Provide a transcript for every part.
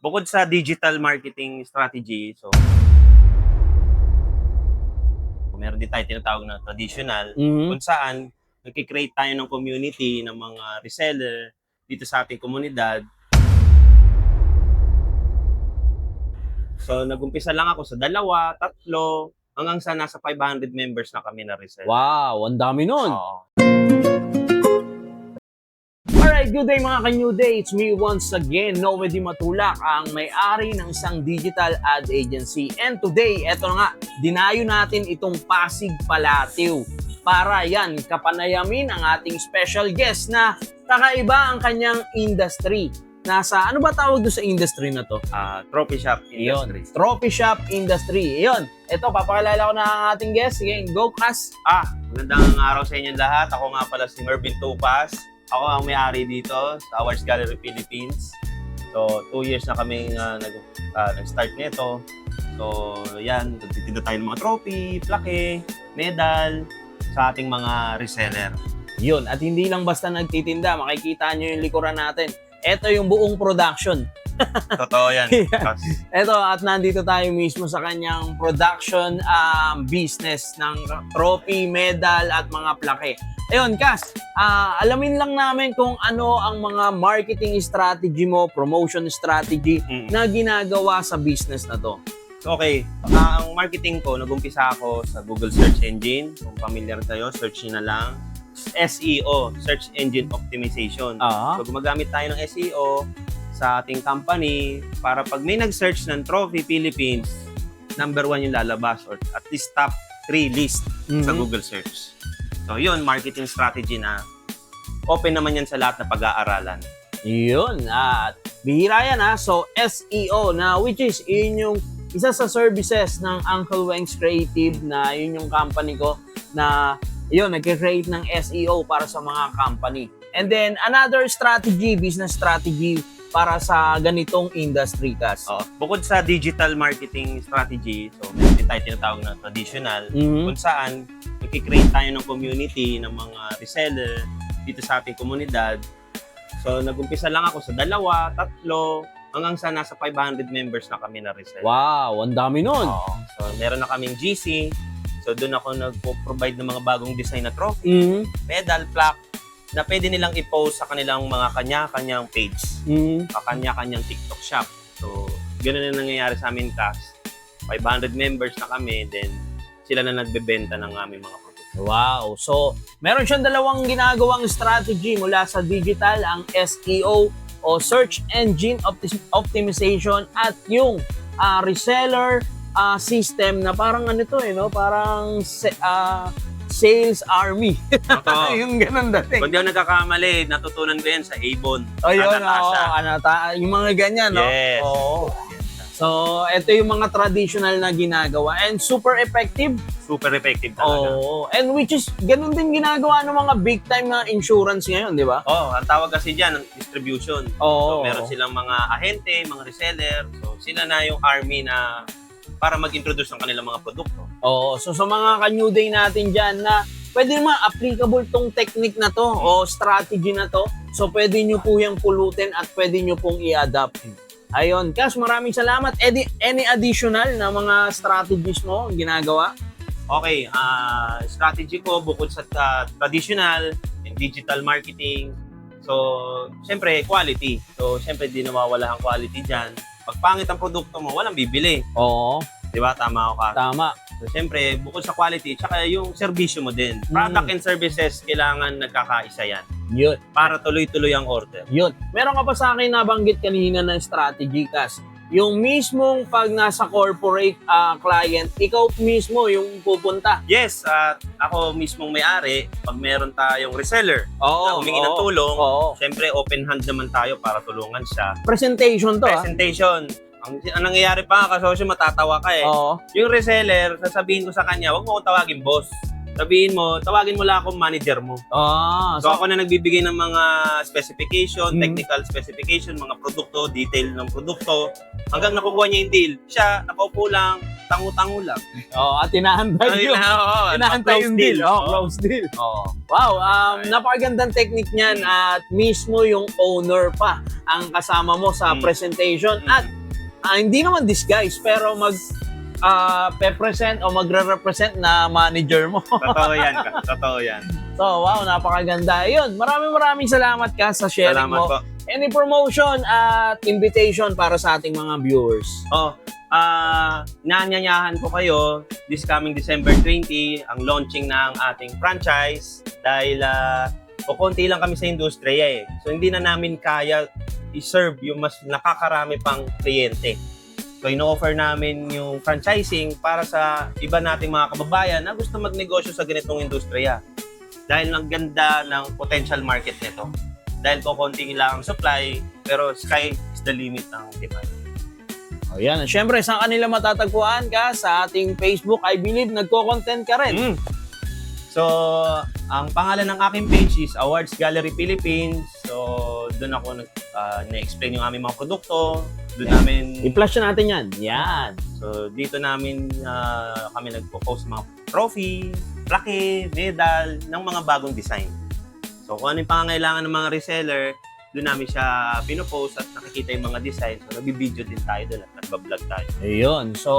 Bukod sa digital marketing strategy, so meron din tayong tinatawag na traditional, kung saan nagki-create tayo ng community ng mga reseller dito sa ating komunidad. So nag-umpisa lang ako sa 2, 3, hanggang sa nasa 500 members na kami na reseller. Wow, ang dami nun. Oo. Alright, good day mga ka-New Day. It's me once again, Noe Di Matulak, ang may-ari ng isang digital ad agency. And today, eto na nga, dinayo natin itong Pasig Palateo para yan, kapanayamin ang ating special guest na kakaiba ang kanyang industry. Nasa, ano ba tawag doon sa industry na to? Trophy shop industry. Iyon, trophy shop industry. Iyon, eto, papakilala ko na ang ating guest. Sige, go, Kas. Magandang araw sa inyong lahat. Ako nga pala si Mervin Tupas. Ako ang may-ari dito sa Awards Gallery Philippines. So, 2 years na kami nag-start nito. So, yan, nagtitinda tayo ng mga trophy, plaque, medal sa ating mga reseller. Yun, at hindi lang basta nagtitinda, makikita nyo yung likuran natin. Ito yung buong production. Totoo yan. Ito, at nandito tayo mismo sa kanyang production business ng trophy, medal, at mga plaque. Ayun, Kas, alamin lang namin kung ano ang mga marketing strategy mo, promotion strategy na ginagawa sa business na to. Okay, ang marketing ko, nag-umpisa ako sa Google Search Engine. Kung familiar tayo, search nyo na lang. SEO, Search Engine Optimization. So gumagamit tayo ng SEO sa ating company para pag may nag-search ng Trophy Philippines, number 1 yung lalabas or at least top 3 list sa Google Search. So yun, marketing strategy na open naman yan sa lahat na pag-aaralan. Yun, at bihira yan ha. So SEO na which is yun yung isa sa services ng Uncle Weng's Creative na yun yung company ko na yun, nag-create ng SEO para sa mga company. And then another strategy, business strategy para sa ganitong industry, Kas. Bukod sa digital marketing strategy, so meron din tayo tinatawag na traditional, kung saan nagki-create tayo ng community ng mga reseller dito sa ating komunidad. So nag-umpisa lang ako sa 2, 3, hanggang sa nasa 500 members na kami na reseller. Wow, ang dami nun. So meron na kaming GC. So doon ako nag-provide ng mga bagong design na trophy, medal, plaque, na pwede nilang i-post sa kanilang mga kanya-kanyang page, sa kanya-kanyang TikTok shop. So, ganoon na nangyayari sa amin, Kas. 500 members na kami, then sila na nagbebenta ng aming mga produkto. Wow. So, meron siyang dalawang ginagawang strategy mula sa digital, ang SEO o Search Engine Optimization at yung reseller system na parang ano to no? Parang sales army. Yung ganun dating. Kung di ako nagkakamali, natutunan ko yan sa Avon. Yun, yung mga ganyan, no? Yes. Oo. So, ito yung mga traditional na ginagawa and super effective. Super effective talaga. Oo. And which is, ganun din ginagawa ng mga big time na insurance ngayon, di ba? Ang tawag kasi dyan, distribution. Oo. So, meron silang mga ahente, mga reseller. So, sila na yung army na para mag-introduce ng kanilang mga produkto. Oo. So, sa mga ka-New Day natin dyan na pwede naman applicable tong technique na to o strategy na to. So, pwede nyo po yung pulutin at pwede nyo pong i-adapt. Ayun. Kas, maraming salamat. Any additional na mga strategies mo ginagawa? Okay. Strategy ko bukod sa traditional and digital marketing. So, syempre, quality. So, syempre, di nawawala ang quality dyan. Pag pangit ang produkto mo, walang bibili. Oo. Di ba? Tama ako, Kas. Tama. So, syempre, bukod sa quality, tsaka yung serbisyo mo din. Product and services, kailangan nagkakaisa yan. Yun. Para tuloy-tuloy ang order. Yun. Meron ka pa sa akin nabanggit kanina ng strategy, Kas. Yung mismong pag nasa corporate client, ikaw mismo yung pupunta. Yes, ako mismong may-ari, pag meron tayong reseller na humingi ng tulong, syempre open hand naman tayo para tulungan siya. Presentation to, Presentation. Ang nangyayari pa, kasosyo, matatawa ka eh. Yung reseller, sasabihin ko sa kanya, wag mo akong tawagin boss. Sabihin mo, tawagin mo lang akong manager mo. So ako na nagbibigay ng mga specification, technical specification, mga produkto, detail ng produkto, hanggang nakukuha niya yung deal. Siya, nakaupo lang, tangu-tangu lang. At tinahantay yung close deal. deal. Close deal. Oo. Wow, napakagandang technique niyan at mismo yung owner pa ang kasama mo sa presentation at hindi naman disguise pero pe-present o magre-represent na manager mo. Totoo yan. So, wow, napakaganda. Ayun, maraming salamat ka sa sharing Salamat mo. po. Any promotion at invitation para sa ating mga viewers? Naanyayahan ko kayo this coming December 20 ang launching ng ating franchise dahil konti lang kami sa industriya So hindi na namin kaya i-serve yung mas nakakarami pang kliyente. So ino-offer namin yung franchising para sa iba nating mga kababayan na gusto magnegosyo sa ganitong industriya. Dahil ang ganda ng potential market nito. Dahil konti lang ang supply, pero sky is the limit ng demand. Ayan. Siyempre, saan kanila matatagpuan ka? Sa ating Facebook, I believe, nagko-content ka rin. So, ang pangalan ng aking page is Awards Gallery Philippines. So, doon ako na-explain yung aming mga produkto. Doon namin... I-flash natin yan. Yan. So, dito namin kami nagpo-post mga trophy, plaque, medal, ng mga bagong design. So, kung ano yung pangangailangan ng mga reseller, doon namin siya pinopost at nakikita yung mga design. So, nag-video din tayo doon at nag-vlog tayo. Ayun. So,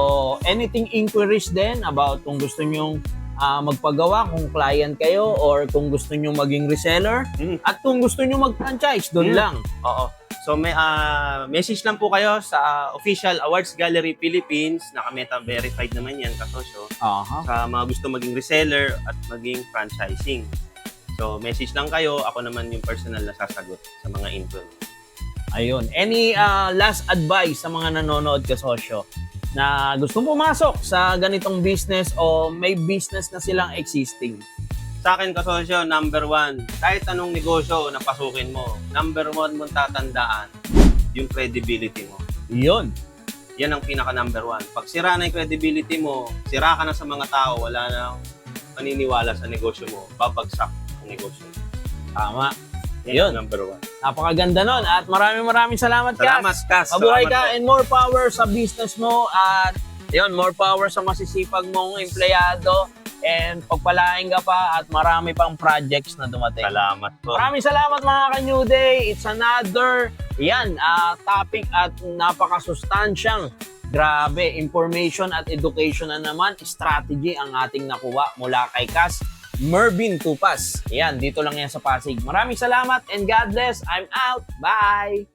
anything inquiries din about kung gusto nyong magpagawa, kung client kayo or kung gusto nyo maging reseller at kung gusto nyo mag-franchise, doon lang. Oo. So, may message lang po kayo sa official Awards Gallery Philippines. Naka-meta verified naman yan, kasosyo. Sa mga gusto maging reseller at maging franchising. So, message lang kayo. Ako naman yung personal na sasagot sa mga inquiry. Ayun. Any last advice sa mga nanonood kasosyo na gustong pumasok sa ganitong business o may business na silang existing? Sa akin kasosyo, number 1, kahit anong negosyo na pasukin mo, number 1 mong tatandaan, yung credibility mo. Yun. Yan ang pinaka number 1. Pag sira na yung credibility mo, sira ka na sa mga tao, wala nang maniniwala sa negosyo mo, babagsak ang negosyo mo. Tama. Yan Yun. ang number 1. Napakaganda nun. At maraming salamat, Salamat, Cass. Mabuhay Salamat ka po. and more power sa business mo. At yun, more power sa masisipag mong empleyado. And pagpalain ka pa at marami pang projects na dumating. Salamat po. Maraming salamat mga ka-New Day. It's another topic at napakasustansyang grabe, information at education na naman, strategy ang ating nakuha mula kay Cass Mervin Tupas. Yan, dito lang yan sa Pasig. Maraming salamat and God bless. I'm out. Bye!